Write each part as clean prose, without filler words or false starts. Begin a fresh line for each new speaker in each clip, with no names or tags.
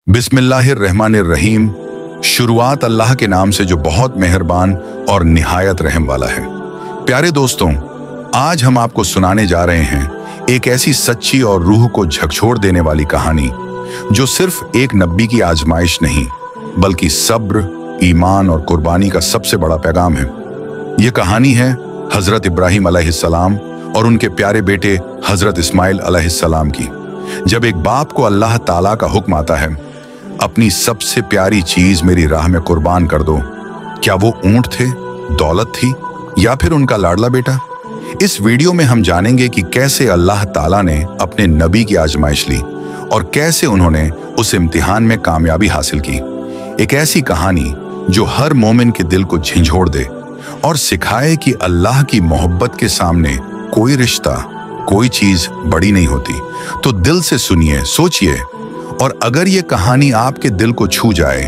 बिस्मिल्लाहिर्रहमानिर्रहीम। शुरुआत अल्लाह के नाम से जो बहुत मेहरबान और निहायत रहम वाला है। प्यारे दोस्तों, आज हम आपको सुनाने जा रहे हैं एक ऐसी सच्ची और रूह को झकझोर देने वाली कहानी जो सिर्फ एक नबी की आजमाइश नहीं बल्कि सब्र, ईमान और कुर्बानी का सबसे बड़ा पैगाम है। ये कहानी है हजरत इब्राहीम अलैहिस्सलाम और उनके प्यारे बेटे हजरत इस्माइल अलैहिस्सलाम की। जब एक बाप को अल्लाह ताला का हुक्म आता है, अपनी सबसे प्यारी चीज मेरी राह में कुर्बान कर दो, क्या वो ऊंट थे, दौलत थी या फिर उनका लाडला बेटा? इस वीडियो में हम जानेंगे कि कैसे अल्लाह ताला ने अपने नबी की आजमाइश ली और कैसे उन्होंने उस इम्तिहान में कामयाबी हासिल की। एक ऐसी कहानी जो हर मोमिन के दिल को झंझोड़ दे और सिखाए कि अल्लाह की मोहब्बत के सामने कोई रिश्ता, कोई चीज बड़ी नहीं होती। तो दिल से सुनिए, सोचिए, और अगर ये कहानी आपके दिल को छू जाए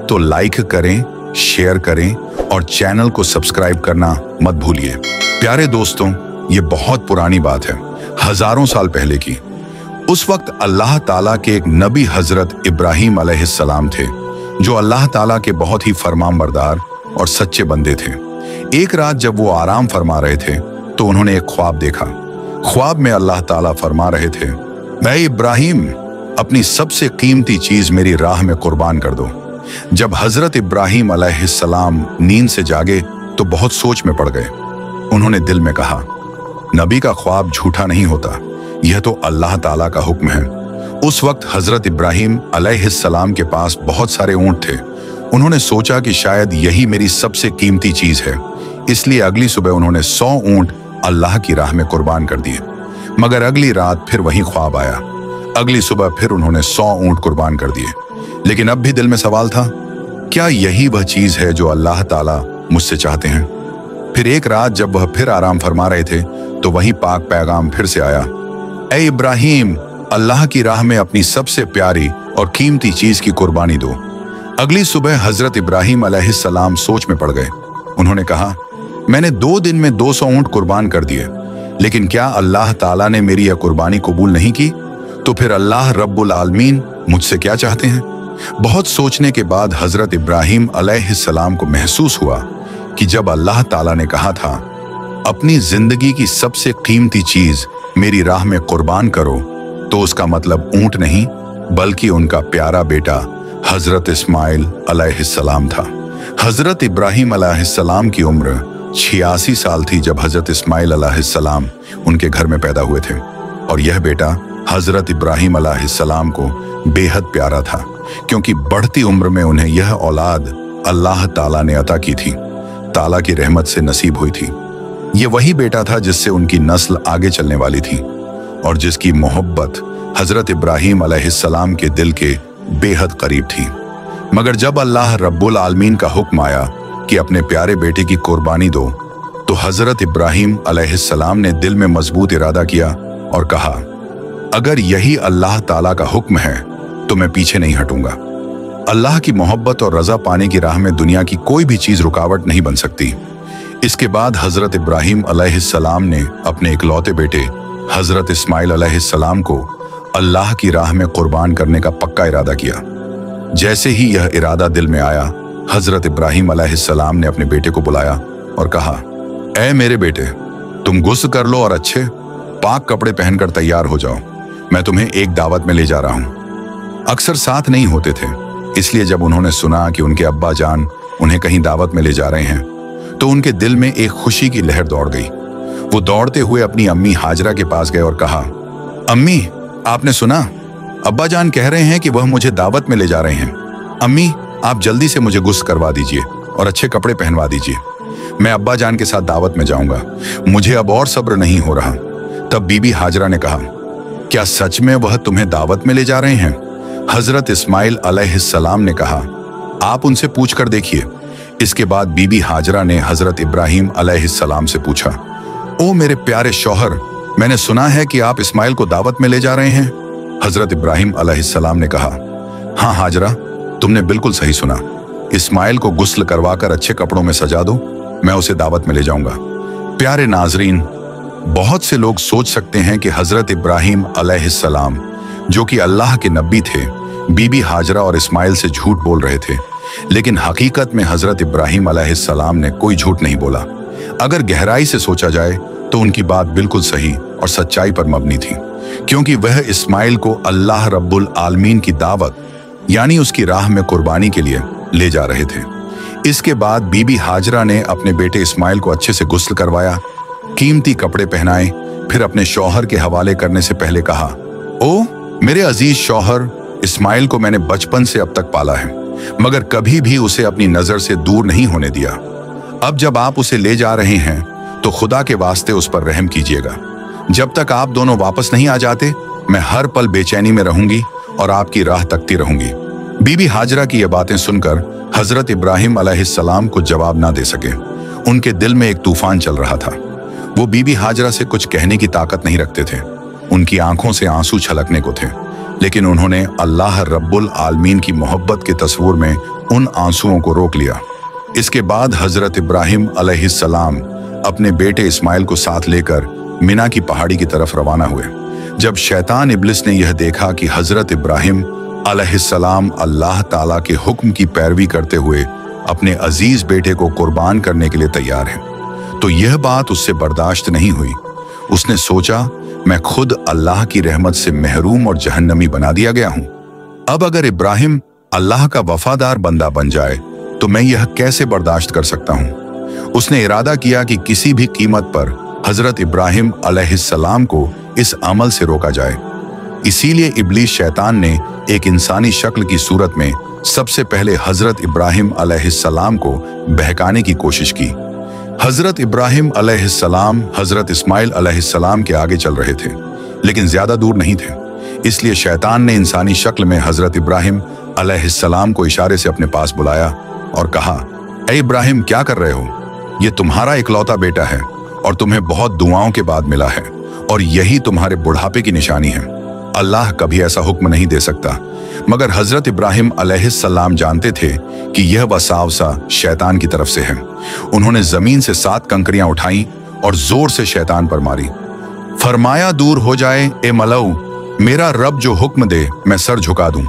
तो लाइक करें, शेयर करें और चैनल को सब्सक्राइब करना मत भूलिए। प्यारे दोस्तों, ये बहुत पुरानी बात है, हजारों साल पहले की। उस वक्त अल्लाह ताला के एक नबी हजरत इब्राहीम अलैहिस्सलाम थे जो अल्लाह ताला के बहुत ही फरमानबरदार और सच्चे बंदे थे। एक रात जब वो आराम फरमा रहे थे तो उन्होंने एक ख्वाब देखा। ख्वाब में अल्लाह ताला फरमा रहे थे, मैं इब्राहीम, अपनी सबसे कीमती चीज मेरी राह में कुर्बान कर दो। जब हजरत इब्राहीम अलैहिस्सलाम नींद से जागे तो बहुत सोच में पड़ गए। उन्होंने दिल में कहा, नबी का ख्वाब झूठा नहीं होता, यह तो अल्लाह ताला का हुक्म है। उस वक्त हजरत इब्राहीम अलैहिस्सलाम के पास बहुत सारे ऊंट थे। उन्होंने सोचा कि शायद यही मेरी सबसे कीमती चीज है, इसलिए अगली सुबह उन्होंने 100 ऊंट अल्लाह की राह में कुर्बान कर दिए। मगर अगली रात फिर वही ख्वाब आया। अगली सुबह फिर उन्होंने 100 ऊंट कुर्बान कर दिए। लेकिन अब भी दिल में सवाल था, क्या यही वह चीज है जो अल्लाह ताला मुझसे चाहते हैं? फिर एक रात जब वह फिर आराम फरमा रहे थे तो वही पाक पैगाम फिर से आया, ए इब्राहीम, अल्लाह की राह में अपनी सबसे प्यारी और कीमती चीज की कुर्बानी दो। अगली सुबह हजरत इब्राहीम अलैहिस्सलाम सोच में पड़ गए। उन्होंने कहा, मैंने 2 दिन में 200 ऊंट कुर्बान कर दिए, लेकिन क्या अल्लाह ताला ने मेरी यह कुर्बानी कबूल नहीं की? तो फिर अल्लाह रब्बुल आलमीन मुझसे क्या चाहते हैं? बहुत सोचने के बाद हजरत इब्राहीम अलैहिस्सलाम को महसूस हुआ कि जब अल्लाह ताला ने कहा था, अपनी जिंदगी की सबसे कीमती चीज मेरी राह में कुर्बान करो, तो उसका मतलब ऊंट नहीं बल्कि उनका प्यारा बेटा हजरत इस्माइल अलैहिस्सलाम था। हजरत इब्राहीम अलैहिस्सलाम की उम्र 86 साल थी जब हजरत इस्माइल अलैहिस्सलाम उनके घर में पैदा हुए थे, और यह बेटा हजरत इब्राहीम अलैहिस्सलाम को बेहद प्यारा था, क्योंकि बढ़ती उम्र में उन्हें यह औलाद अल्लाह ताला ने अता की थी, ताला की रहमत से नसीब हुई थी। ये वही बेटा था जिससे उनकी नस्ल आगे चलने वाली थी और जिसकी मोहब्बत हजरत इब्राहीम अलैहिस्सलाम के दिल के बेहद करीब थी। मगर जब अल्लाह रब्बुल आलमीन का हुक्म आया कि अपने प्यारे बेटे की कुर्बानी दो, तो हजरत इब्राहीम अलैहिस्सलाम ने दिल में मजबूत इरादा किया और कहा, अगर यही अल्लाह ताला का हुक्म है तो मैं पीछे नहीं हटूंगा। अल्लाह की मोहब्बत और रजा पाने की राह में दुनिया की कोई भी चीज रुकावट नहीं बन सकती। इसके बाद हजरत इब्राहीम अलैहिस्सलाम ने अपने इकलौते बेटे हजरत इस्माइल अलैहिस्सलाम को अल्लाह की राह में कुर्बान करने का पक्का इरादा किया। जैसे ही यह इरादा दिल में आया, हजरत इब्राहीम अलैहिस्सलाम ने अपने बेटे को बुलाया और कहा, ऐ मेरे बेटे, तुम गुस्ल कर लो और अच्छे पाक कपड़े पहनकर तैयार हो जाओ, मैं तुम्हें एक दावत में ले जा रहा हूं। अक्सर साथ नहीं होते थे, इसलिए जब उन्होंने सुना कि उनके अब्बा जान उन्हें कहीं दावत में ले जा रहे हैं तो उनके दिल में एक खुशी की लहर दौड़ गई। वो दौड़ते हुए अपनी अम्मी हाजरा के पास गए और कहा, अम्मी, आपने सुना? अब्बा जान कह रहे हैं कि वह मुझे दावत में ले जा रहे हैं। अम्मी, आप जल्दी से मुझे गुस्ल करवा दीजिए और अच्छे कपड़े पहनवा दीजिए, मैं अब्बा जान के साथ दावत में जाऊंगा, मुझे अब और सब्र नहीं हो रहा। तब बीबी हाजरा ने कहा, क्या सच में वह तुम्हें दावत में ले जा रहे हैं? हजरत इस्माइल अलैहिस्सलाम ने कहा, आप उनसे पूछ कर देखिए। इसके बाद बीबी हाजरा ने हजरत इब्राहीम अलैहिस्सलाम से पूछा, ओ मेरे प्यारे शौहर, मैंने सुना है कि आप इस्माइल को दावत में ले जा रहे हैं। हजरत इब्राहीम अलैहिस्सलाम ने कहा, हाँ हाजरा, तुमने बिल्कुल सही सुना। इस्माइल को गुस्ल करवाकर अच्छे कपड़ों में सजा दो, मैं उसे दावत में ले जाऊंगा। प्यारे नाजरीन, बहुत से लोग सोच सकते हैं कि हजरत इब्राहीम अलैहिस्सलाम, जो कि अल्लाह के नबी थे, बीबी हाजरा और इस्माइल से झूठ बोल रहे थे, लेकिन हकीकत में हजरत इब्राहिम अलैहिस्सलाम ने कोई झूठ नहीं बोला। अगर गहराई से सोचा जाए तो उनकी बात बिल्कुल सही और सच्चाई पर मबनी थी, क्योंकि वह इस्माइल को अल्लाह रब्बुल आलमीन की दावत यानी उसकी राह में कुर्बानी के लिए ले जा रहे थे। इसके बाद बीबी हाजरा ने अपने बेटे इस्माइल को अच्छे से गुस्ल करवाया, कीमती कपड़े पहनाए, फिर अपने शौहर के हवाले करने से पहले कहा, ओ मेरे अजीज शौहर, इस्माइल को मैंने बचपन से अब तक पाला है, मगर कभी भी उसे अपनी नजर से दूर नहीं होने दिया। अब जब आप उसे ले जा रहे हैं तो खुदा के वास्ते उस पर रहम कीजिएगा। जब तक आप दोनों वापस नहीं आ जाते, मैं हर पल बेचैनी में रहूंगी और आपकी राह तकती रहूंगी। बीबी हाजरा की ये बातें सुनकर हजरत इब्राहिम अलैहिस्सलाम को जवाब ना दे सके। उनके दिल में एक तूफान चल रहा था। वो बीबी हाजरा से कुछ कहने की ताकत नहीं रखते थे। उनकी आंखों से आंसू छलकने को थे, लेकिन उन्होंने अल्लाह रब्बुल आलमीन की मोहब्बत के तस्वुर में उन आंसुओं को रोक लिया। इसके बाद हजरत इब्राहिम अलैहिस्सलाम अपने बेटे इस्माइल को साथ लेकर मिना की पहाड़ी की तरफ रवाना हुए। जब शैतान इब्लिस ने यह देखा कि हजरत इब्राहिम अलैहिस्सलाम अल्लाह ताला के हुक्म की पैरवी करते हुए अपने अजीज बेटे को कुर्बान करने के लिए तैयार हैं, तो यह बात उससे बर्दाश्त नहीं हुई। उसने सोचा, मैं खुद अल्लाह की रहमत से महरूम और जहन्नमी बना दिया गया हूं। अब अगर इब्राहिम अल्लाह का वफादार बंदा बन जाए तो मैं यह कैसे बर्दाश्त कर सकता हूं। उसने इरादा किया कि किसी भी कीमत पर हजरत इब्राहिम अलैहिस्सलाम को इस अमल से रोका जाए। इसीलिए इब्लीस शैतान ने एक इंसानी शक्ल की सूरत में सबसे पहले हजरत इब्राहिम अलैहिस्सलाम को बहकाने की कोशिश की। हजरत इब्राहिम अलैहिस्सलाम हजरत इस्माइल अलैहिस्सलाम के आगे चल रहे थे, लेकिन ज्यादा दूर नहीं थे। इसलिए शैतान ने इंसानी शक्ल में हजरत इब्राहिम अलैहिस्सलाम को इशारे से अपने पास बुलाया और कहा, ए इब्राहिम, क्या कर रहे हो? ये तुम्हारा इकलौता बेटा है और तुम्हें बहुत दुआओं के बाद मिला है, और यही तुम्हारे बुढ़ापे की निशानी है। अल्लाह कभी ऐसा हुक्म नहीं दे सकता। मगर हजरत इब्राहिम अलैहिस्सलाम जानते थे कि यह वसावसा शैतान की तरफ से है। उन्होंने जमीन से 7 कंकरियां उठाई और जोर से शैतान पर मारी। फरमाया, दूर हो जाए ए मलऊ, मेरा रब जो हुक्म दे मैं सर झुका दूं।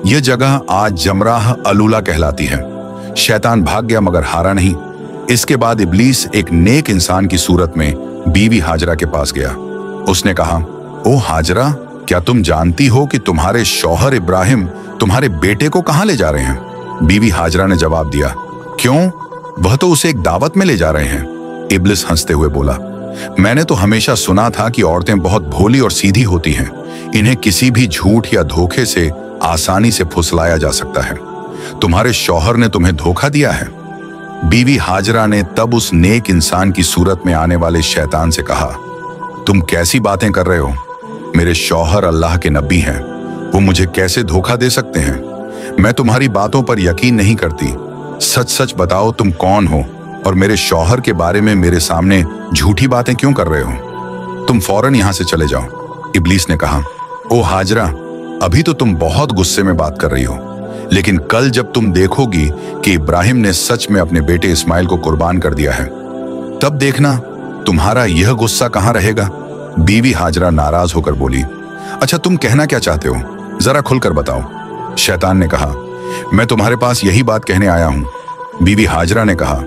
यह जगह आज जमराह अलूला कहलाती है। शैतान भाग गया मगर हारा नहीं। इसके बाद इब्लीस एक नेक इंसान की सूरत में बीवी हाजरा के पास गया। उसने कहा, ओ हाजरा, क्या तुम जानती हो कि तुम्हारे शौहर इब्राहिम तुम्हारे बेटे को कहां ले जा रहे हैं? बीवी हाजरा ने जवाब दिया, क्यों? वह तो उसे एक दावत में ले जा रहे हैं। इब्लिस हंसते हुए बोला, मैंने तो हमेशा सुना था कि औरतें बहुत भोली और सीधी होती हैं। इन्हें किसी भी झूठ या धोखे से आसानी से फुसलाया जा सकता है। तुम्हारे शौहर ने तुम्हें धोखा दिया है। बीवी हाजरा ने तब उस नेक इंसान की सूरत में आने वाले शैतान से कहा, तुम कैसी बातें कर रहे हो? मेरे शौहर अल्लाह के नबी हैं, वो मुझे कैसे धोखा दे सकते हैं? मैं तुम्हारी बातों पर यकीन नहीं करती। सच सच बताओ, तुम कौन हो और मेरे शौहर के बारे में मेरे सामने झूठी बातें क्यों कर रहे हो? तुम फौरन यहां से चले जाओ। इब्लीस ने कहा, ओ हाजरा, अभी तो तुम बहुत गुस्से में बात कर रही हो, लेकिन कल जब तुम देखोगी कि इब्राहिम ने सच में अपने बेटे इस्माइल को कुर्बान कर दिया है, तब देखना तुम्हारा यह गुस्सा कहां रहेगा। बीवी हाजरा नाराज होकर बोली, अच्छा तुम कहना क्या चाहते हो, जरा खुलकर बताओ। शैतान ने कहा, मैं तुम्हारे पास यही बात कहने आया हूं। बीवी हाजरा ने कहा,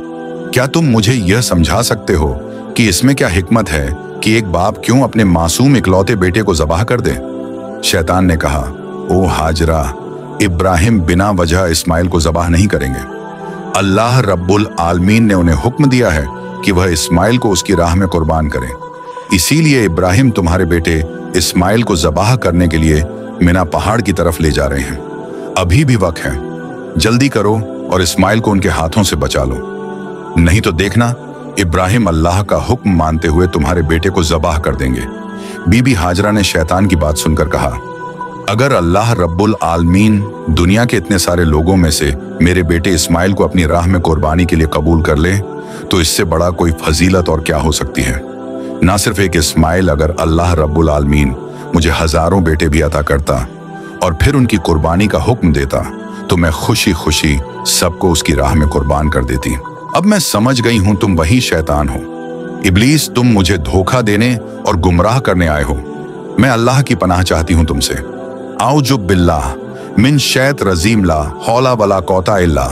क्या तुम मुझे यह समझा सकते हो कि इसमें क्या हिकमत है कि एक बाप क्यों अपने मासूम इकलौते बेटे को ज़बाह कर दे? शैतान ने कहा, ओ हाजरा, इब्राहिम बिना वजह इस्माइल को ज़बाह नहीं करेंगे। अल्लाह रब्बुल आलमीन ने उन्हें हुक्म दिया है कि वह इस्माइल को उसकी राह में कुर्बान करें। इसीलिए इब्राहिम तुम्हारे बेटे इस्माइल को ज़बाह करने के लिए मिना पहाड़ की तरफ ले जा रहे हैं। अभी भी वक्त है, जल्दी करो और इस्माइल को उनके हाथों से बचा लो, नहीं तो देखना इब्राहिम अल्लाह का हुक्म मानते हुए तुम्हारे बेटे को ज़बाह कर देंगे। बीबी हाजरा ने शैतान की बात सुनकर कहा, अगर अल्लाह रब्बुल आलमीन दुनिया के इतने सारे लोगों में से मेरे बेटे इस्माइल को अपनी राह में कुर्बानी के लिए कबूल कर ले, तो इससे बड़ा कोई फजीलत और क्या हो सकती है। ना सिर्फ एक इस्माइल, अगर अल्लाह रब्बुल आलमीन मुझे हजारों बेटे भी अता करता और फिर उनकी कुर्बानी का हुक्म देता, तो मैं खुशी खुशी सबको उसकी राह में कुर्बान कर देती। अब मैं समझ गई हूं तुम वही शैतान हो। इब्लीस, तुम मुझे धोखा देने और गुमराह करने आए हो। मैं अल्लाह की पनाह चाहती हूं तुमसे। आओ जो बिल्लाह, मिन शैत रजीम ला हौला वला कौता इल्ला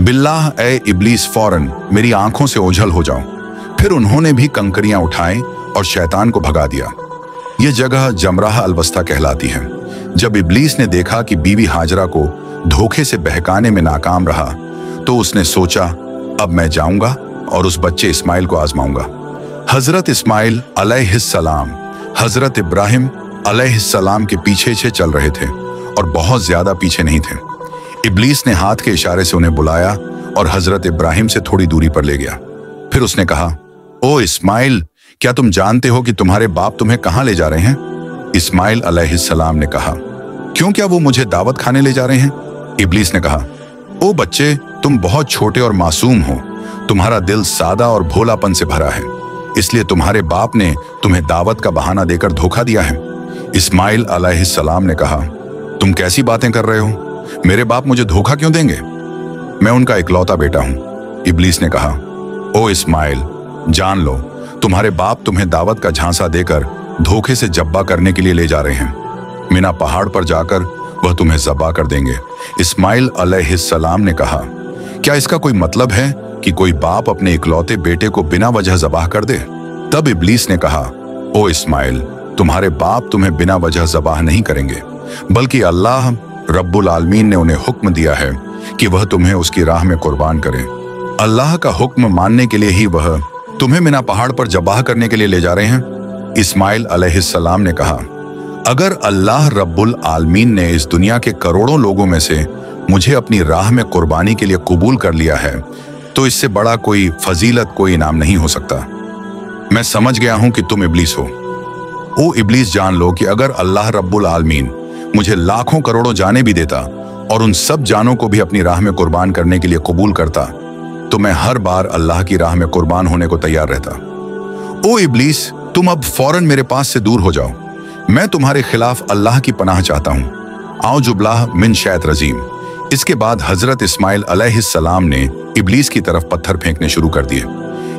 बिल्लाह ए इब्लीस फौरन मेरी आंखों से ओझल हो जाओ। फिर उन्होंने भी कंकरियां उठाई और शैतान को भगा दिया। यह जगह जमराह अलवस्ता कहलाती है। जब इब्लीस ने देखा कि बीवी हाजरा को धोखे से बहकाने में नाकाम रहा तो उसने सोचा, अब मैं जाऊंगा और उस बच्चे इस्माइल को आजमाऊंगा। हजरत इस्माइल अलैहिस्सलाम हजरत इब्राहिम अलैहिस्सलाम के पीछे से चल रहे थे और बहुत ज्यादा पीछे नहीं थे। इब्लीस ने हाथ के इशारे से उन्हें बुलाया और हजरत इब्राहिम से थोड़ी दूरी पर ले गया। फिर उसने कहा, ओ इस्माइल, क्या तुम जानते हो कि तुम्हारे बाप तुम्हें कहां ले जा रहे हैं? इस्माइल अलैहिस्सलाम ने कहा, क्यों, क्या वो मुझे दावत खाने ले जा रहे हैं? इब्लीस ने कहा, ओ बच्चे, तुम बहुत छोटे और मासूम हो। तुम्हारा दिल सादा और भोलापन से भरा है, इसलिए तुम्हारे बाप ने तुम्हें दावत का बहाना देकर धोखा दिया है। इस्माइल अलैहिस्सलाम ने कहा, तुम कैसी बातें कर रहे हो? मेरे बाप मुझे धोखा क्यों देंगे? मैं उनका इकलौता बेटा हूं। इब्लीस ने कहा, ओ इस्माइल, जान लो, तुम्हारे बाप तुम्हें दावत का झांसा देकर धोखे से जब्बा करने के लिए ले जा रहे हैं। मिना पहाड़ पर जाकर वह तुम्हें ज़बा कर देंगे। इस्माइल अलैहिस्सलाम ने कहा, क्या इसका कोई मतलब है कि कोई बाप अपने इकलौते बेटे को बिना वजह ज़बाह कर दे? तब इब्लीस ने कहा, ओ इस्माइल, तुम्हारे बाप तुम्हें बिना वजह ज़बाह नहीं करेंगे, बल्कि अल्लाह रब्बुल आलमीन ने उन्हें हुक्म दिया है कि वह तुम्हें उसकी राह में कुर्बान करें। अल्लाह का हुक्म मानने के लिए ही वह तुम्हें मिना पहाड़ पर ज़बाह करने के लिए ले जा रहे हैं। इस्माइल अलैहिस्सलाम ने कहा, अगर अल्लाह रब्बुल आलमीन ने इस दुनिया के करोड़ों लोगों में से मुझे अपनी राह में कुर्बानी के लिए कबूल कर लिया है तो इससे बड़ा कोई फजीलत, कोई इनाम नहीं हो सकता। मैं समझ गया हूं कि तुम इब्लीस हो। ओ इब्लीस, जान लो कि अगर अल्लाह रब्बुल आलमीन मुझे लाखों करोड़ों जाने भी देता और उन सब जानों को भी अपनी राह में कुर्बान करने के लिए कबूल करता तो मैं हर बार अल्लाह की राह में कुर्बान होने को तैयार रहता। ओ इब्लीस, तुम अब फौरन मेरे पास से दूर हो जाओ। मैं तुम्हारे खिलाफ अल्लाह की पनाह चाहता हूँ। आओ जुबलाह मिन शैत रजीम। इसके बाद हजरत इस्माइल अलैहिस्सलाम ने इब्लीस की तरफ पत्थर फेंकने शुरू कर दिए।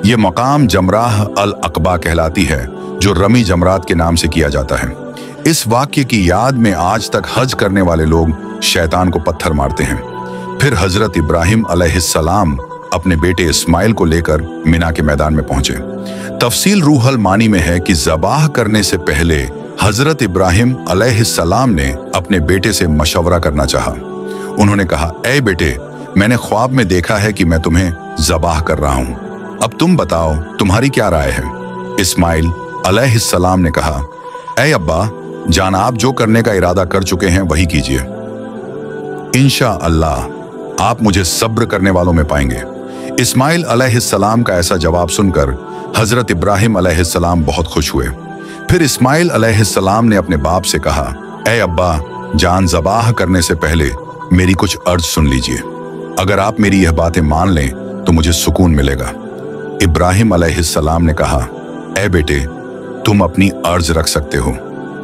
ये मकाम जमराह अल अकबा कहलाती है, जो रमी जमरात के नाम से किया जाता है। इस वाक्य की याद में आज तक हज करने वाले लोग शैतान को पत्थर मारते हैं। फिर हजरत इब्राहिम अलैहिस्सलाम अपने बेटे इस्माइल को लेकर मिना के मैदान में पहुंचे। तफसील रूहल मानी में है कि ज़बाह करने से पहले हजरत इब्राहिम अलैहिस्सलाम ने अपने बेटे से मशवरा करना चाहा। उन्होंने कहा, ऐ बेटे, मैंने ख्वाब में देखा है कि मैं तुम्हें ज़बाह कर रहा हूं। अब तुम बताओ, तुम्हारी क्या राय है? इस्माइल अलैहिस्सलाम ने कहा, ऐ अब्बा जान, आप जो करने का इरादा कर चुके हैं वही कीजिए। इंशाअल्लाह आप मुझे सब्र करने वालों में पाएंगे। इस्माइल अलैहिस्सलाम का ऐसा जवाब सुनकर हजरत इब्राहिम अलैहिस्सलाम बहुत खुश हुए। फिर इस्माइल अलैहिस्सलाम ने अपने बाप से कहा, ऐ अब्बा जान, ज़बाह करने से पहले मेरी कुछ अर्ज सुन लीजिए। अगर आप मेरी यह बातें मान लें तो मुझे सुकून मिलेगा। इब्राहिम अलैहिस्सलाम ने कहा, ऐ बेटे, तुम अपनी अर्ज रख सकते हो,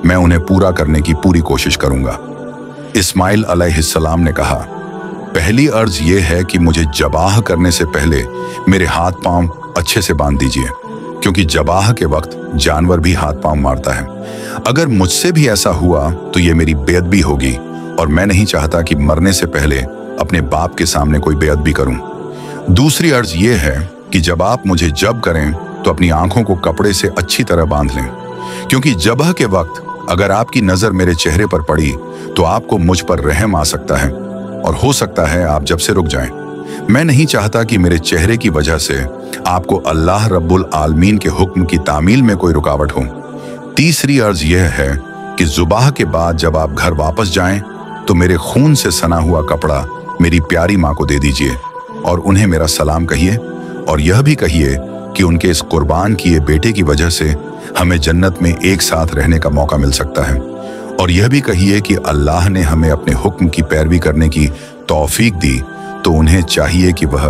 मैं उन्हें पूरा करने की पूरी कोशिश करूंगा। इस्माइल अलैहिस्सलाम ने कहा, पहली अर्ज ये है कि मुझे ज़बाह करने से पहले मेरे हाथ पांव अच्छे से बांध दीजिए, क्योंकि ज़बाह के वक्त जानवर भी हाथ पांव मारता है। अगर मुझसे भी ऐसा हुआ तो ये मेरी बेअदबी होगी और मैं नहीं चाहता कि मरने से पहले अपने बाप के सामने कोई बेअदबी करूं। दूसरी अर्ज ये है कि जब आप मुझे जब करें तो अपनी आंखों को कपड़े से अच्छी तरह बांध लें, क्योंकि जबह के वक्त अगर आपकी नजर मेरे चेहरे पर पड़ी तो आपको मुझ पर रहम आ सकता है और हो सकता है आप जब से रुक जाएं। मैं नहीं चाहता कि मेरे चेहरे की वजह से आपको अल्लाह रब्बुल आलमीन के हुक्म की तामील में कोई रुकावट हो। तीसरी अर्ज यह है कि ज़ुबाह के बाद जब आप घर वापस जाएं तो मेरे खून से सना हुआ कपड़ा मेरी प्यारी माँ को दे दीजिए और उन्हें मेरा सलाम कहिए और यह भी कहिए कि उनके इस कुर्बान किए बेटे की वजह से हमें जन्नत में एक साथ रहने का मौका मिल सकता है। और यह भी कहिए कि अल्लाह ने हमें अपने हुक्म की पैरवी करने की तौफीक दी तो उन्हें चाहिए कि वह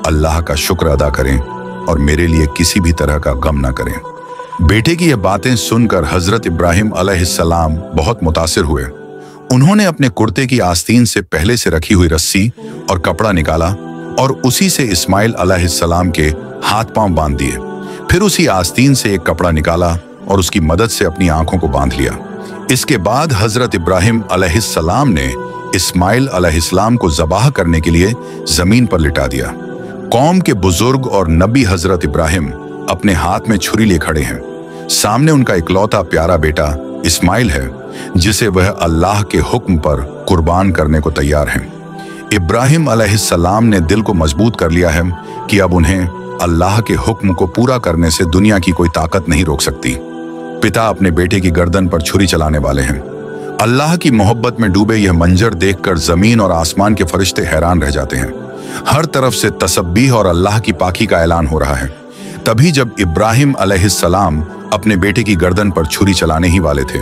अल्लाह का शुक्र अदा करें और मेरे लिए किसी भी तरह का गम न करें। बेटे की यह बातें सुनकर हजरत इब्राहिम अलैहिस्सलाम बहुत मुतासिर हुए। उन्होंने अपने कुर्ते की आस्तीन से पहले से रखी हुई रस्सी और कपड़ा निकाला और उसी से इस्माइल अलैहिस्सलाम के हाथ पांव बांध दिए। फिर उसी आस्तीन से एक कपड़ा निकाला और उसकी मदद से अपनी आंखों को बांध लिया। इसके बाद हजरत इब्राहिम अलैहिस्सलाम ने इस्माइल अलैहिस्सलाम को ज़बाह करने के लिए जमीन पर लिटा दिया। कौम के बुजुर्ग और नबी हजरत इब्राहिम अपने हाथ में छुरी लिए खड़े हैं। सामने उनका इकलौता प्यारा बेटा इस्माइल है, जिसे वह अल्लाह के हुक्म पर कुर्बान करने को तैयार हैं। इब्राहिम अलैहिस्सलाम ने दिल को मजबूत कर लिया है कि अब उन्हें अल्लाह के हुक्म को पूरा करने से दुनिया की कोई ताकत नहीं रोक सकती। पिता अपने बेटे की गर्दन पर छुरी चलाने वाले हैं। अल्लाह की मोहब्बत में डूबे यह मंजर देखकर जमीन और आसमान के फरिश्ते हैरान रह जाते हैं। हर तरफ से तसब्बीह और अल्लाह की पाकी का ऐलान हो रहा है। तभी जब इब्राहिम अलैहिस्सलाम अपने बेटे की गर्दन पर छुरी चलाने ही वाले थे,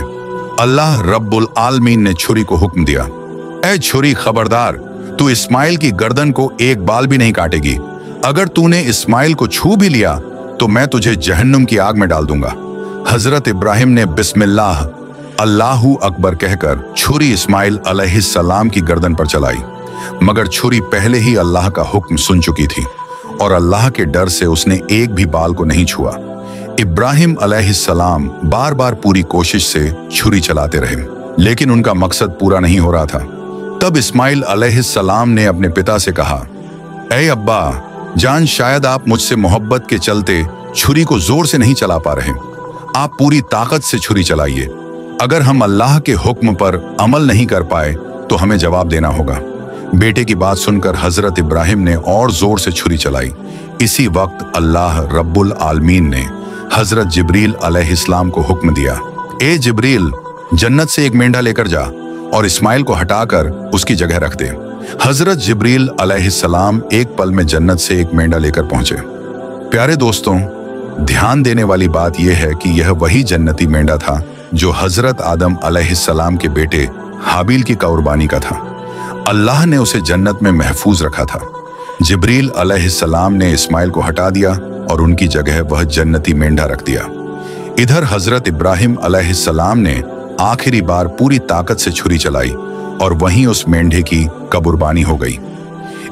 अल्लाह रब्बुल आलमीन ने छुरी को हुक्म दिया, ऐ छुरी खबरदार, तू इस्माइल की गर्दन को एक बाल भी नहीं काटेगी। अगर तूने इस्माइल को छू भी लिया तो मैं तुझे जहन्नुम की आग में डाल दूंगा। हजरत इब्राहिम ने बिस्मिल्लाह अल्लाहू अकबर कहकर छुरी इस्माइल अलैहिस्सलाम की गर्दन पर चलाई, मगर छुरी पहले ही अल्लाह का हुक्म सुन चुकी थी और अल्लाह के डर से उसने एक भी बाल को नहीं छुआ। इब्राहिम अलैहिस्सलाम बार बार पूरी कोशिश से छुरी चलाते रहे, लेकिन उनका मकसद पूरा नहीं हो रहा था। तब इस्माइल अलैहिस्सलाम ने अपने पिता से कहा, ऐ अब्बा जान, शायद आप मुझसे मोहब्बत के चलते छुरी को जोर से नहीं चला पा रहे। आप पूरी ताकत से छुरी चलाइए। अगर हम अल्लाह के हुक्म पर अमल नहीं कर पाए तो हमें जवाब देना होगा। बेटे की बात सुनकर हजरत इब्राहिम ने और जोर से छुरी चलाई। इसी वक्त अल्लाह रब्बुल आलमीन ने हजरत जिब्रील अलैहिस्सलाम को हुक्म दिया, ए जिब्रील, जन्नत से एक मेंढा लेकर जा और इस्माइल को हटाकर उसकी जगह रख दे। हजरत जिब्रील अलैहिस्सलाम एक पल में जन्नत से एक मेंढा लेकर पहुंचे। प्यारे दोस्तों, ध्यान देने वाली बात यह है कि यह वही जन्नती मेंढा था जो हजरत आदम अलैहिस्सलाम के बेटे हाबिल की कुर्बानी का था। अल्लाह ने उसे जन्नत में महफूज रखा था। जिब्रील अलैहिस्सलाम ने इस्माइल को हटा दिया और उनकी जगह वह जन्नती मेंढा रख दिया। इधर हजरत इब्राहिम अलैहिस्सलाम ने आखिरी बार पूरी ताकत से छुरी चलाई और वहीं उस मेंढे की कुर्बानी हो गई।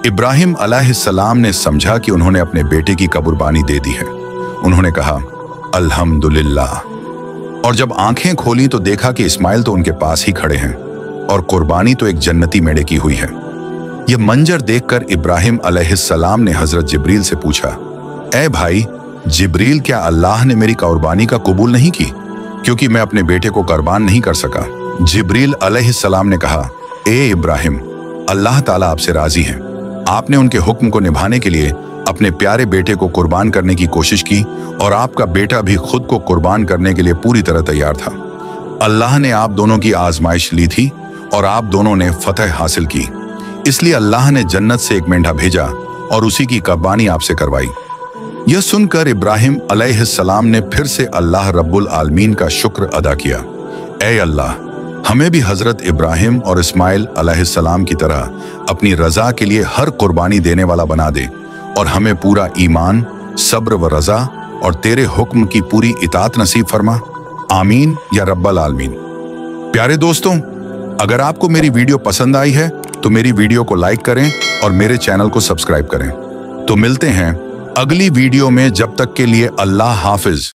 इब्राहिम अलैहिस्सलाम ने समझा कि उन्होंने अपने बेटे की कुर्बानी दे दी है। उन्होंने कहा, अल्हम्दुलिल्लाह, और जब आंखें खोली तो देखा कि इस्माइल तो उनके पास ही खड़े हैं और कुर्बानी तो एक जन्नती मेंढे की हुई है। यह मंजर देखकर इब्राहिम अलैहिस्सलाम ने हजरत जिब्रील से पूछा, ऐ भाई जिब्रील, क्या अल्लाह ने मेरी कुर्बानी का कबूल नहीं की क्योंकि मैं अपने बेटे को कुर्बान नहीं कर सका? जिब्रील अलैहिस्सलाम ने कहा, ए इब्राहिम, अल्लाह ताला आपसे राजी है। आपने उनके हुक्म को निभाने के लिए अपने प्यारे बेटे को कुर्बान करने की कोशिश की और आपका बेटा भी खुद को कुर्बान करने के लिए पूरी तरह तैयार था। अल्लाह ने आप दोनों की आजमाइश ली थी और आप दोनों ने फतह हासिल की, इसलिए अल्लाह ने जन्नत से एक मेंढा भेजा और उसी की कुर्बानी आपसे करवाई। यह सुनकर इब्राहिम अलैहिस्सलाम ने फिर से अल्लाह रब्बुल आलमीन का शुक्र अदा किया। ऐ अल्लाह, हमें भी हजरत इब्राहिम और इस्माइल अलैहिस्सलाम की तरह अपनी रजा के लिए हर कुर्बानी देने वाला बना दे और हमें पूरा ईमान, सब्र व रजा और तेरे हुक्म की पूरी इताअत नसीब फरमा। आमीन या रब्बल आलमीन। प्यारे दोस्तों, अगर आपको मेरी वीडियो पसंद आई है तो मेरी वीडियो को लाइक करें और मेरे चैनल को सब्सक्राइब करें। तो मिलते हैं अगली वीडियो में, जब तक के लिए अल्लाह हाफिज।